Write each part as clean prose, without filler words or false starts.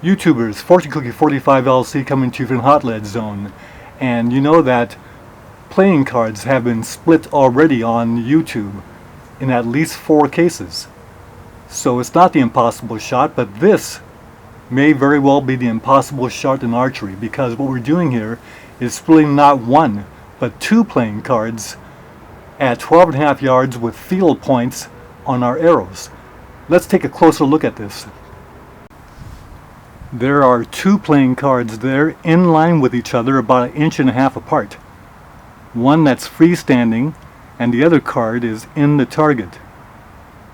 YouTubers, Fortune Cookie 45 LC coming to you from Hot Lead Zone. And you know that playing cards have been split already on YouTube in at least 4 cases. So it's not the impossible shot, but this may very well be the impossible shot in archery, because what we're doing here is splitting not 1 but 2 playing cards at 12.5 yards with field points on our arrows. Let's take a closer look at this. There are 2 playing cards there in line with each other about 1.5 inches apart. One that's freestanding and the other card is in the target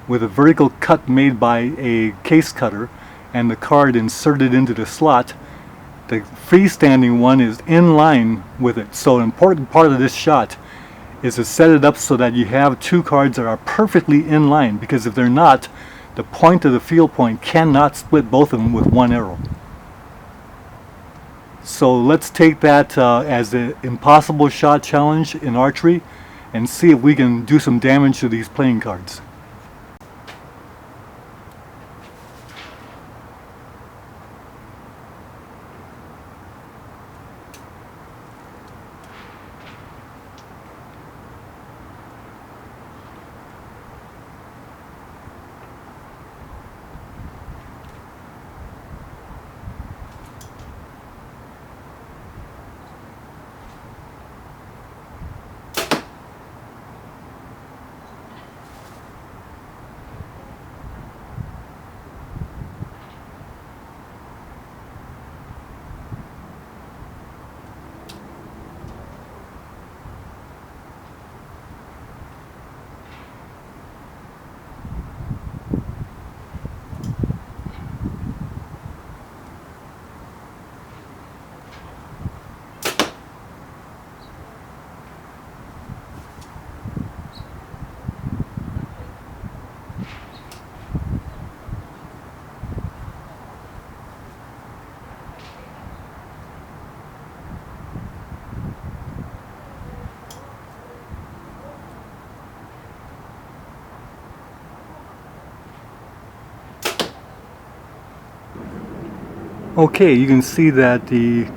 with a vertical cut made by a case cutter and the card inserted into the slot. The freestanding one is in line with it. So an important part of this shot is to set it up so that you have 2 cards that are perfectly in line, because if they're not, the point of the field point cannot split both of them with 1 arrow. So let's take that as an impossible shot challenge in archery and see if we can do some damage to these playing cards. Okay, you can see that the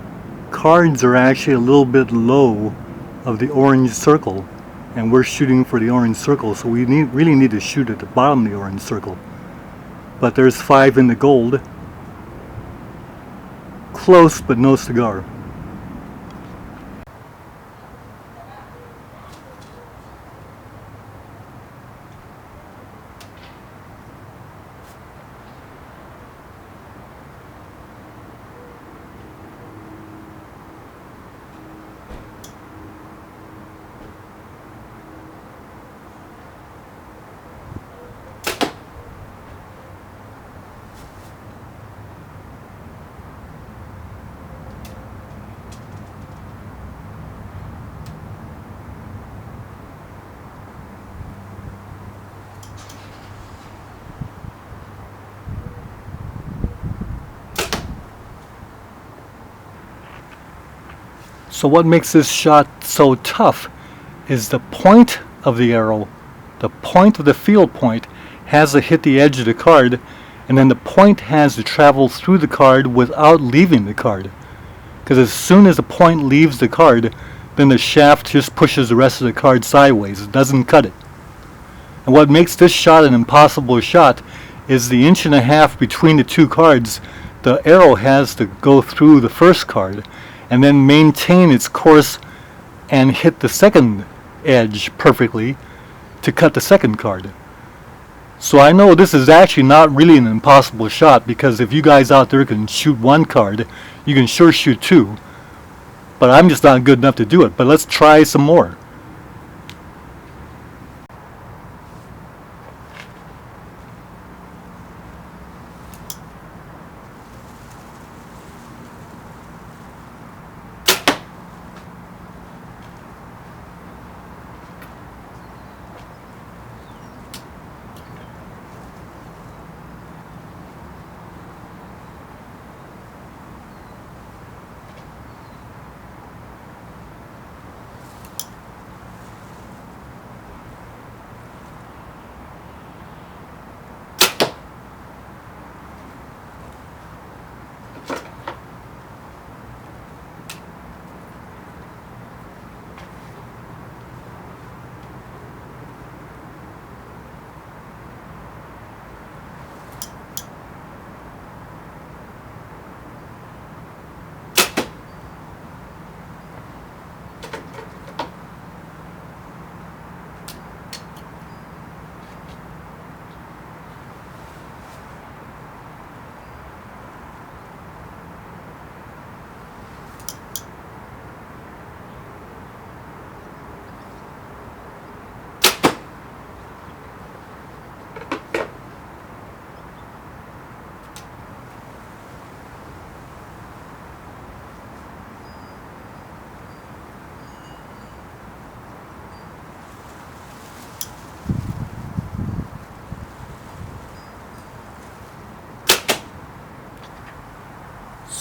cards are actually a little bit low of the orange circle, and we're shooting for the orange circle, so we really need to shoot at the bottom of the orange circle. But there's 5 in the gold. Close, but no cigar. So what makes this shot so tough is the point of the arrow, the point of the field point, has to hit the edge of the card, and then the point has to travel through the card without leaving the card. Because as soon as the point leaves the card, then the shaft just pushes the rest of the card sideways. It doesn't cut it. And what makes this shot an impossible shot is the 1.5 inches between the 2 cards. The arrow has to go through the first card and then maintain its course and hit the second edge perfectly to cut the second card. So I know this is actually not really an impossible shot, because if you guys out there can shoot 1 card, you can sure shoot 2. But I'm just not good enough to do it. But let's try some more.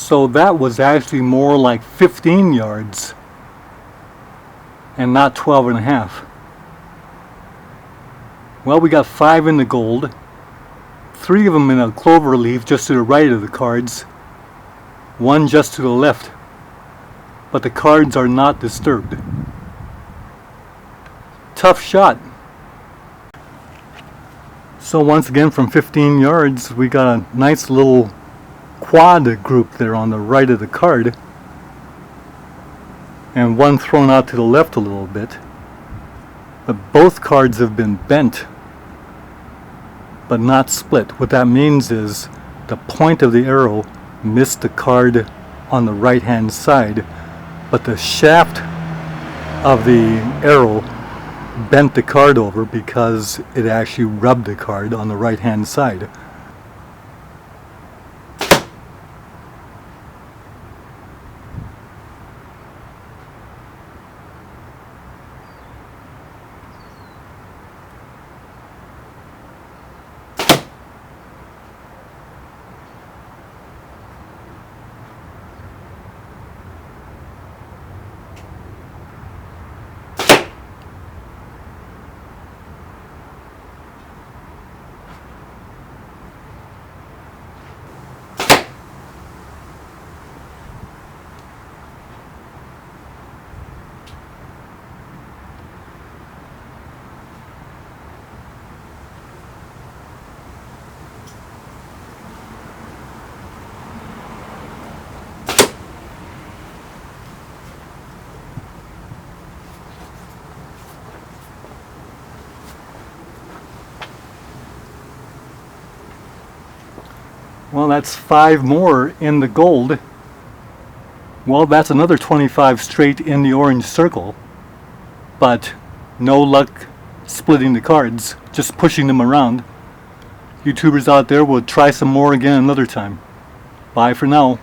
So that was actually more like 15 yards and not 12 and a half. Well, we got 5 in the gold, 3 of them in a clover leaf just to the right of the cards, 1 just to the left, but the cards are not disturbed. Tough shot. So once again, from 15 yards, we got a nice little quad group there on the right of the card, and 1 thrown out to the left a little bit. But both cards have been bent, but not split. What that means is the point of the arrow missed the card on the right hand side, but the shaft of the arrow bent the card over because it actually rubbed the card on the right hand side. Well, that's 5 more in the gold. Well, that's another 25 straight in the orange circle, but no luck splitting the cards, just pushing them around. YouTubers out there will try some more again another time. Bye for now.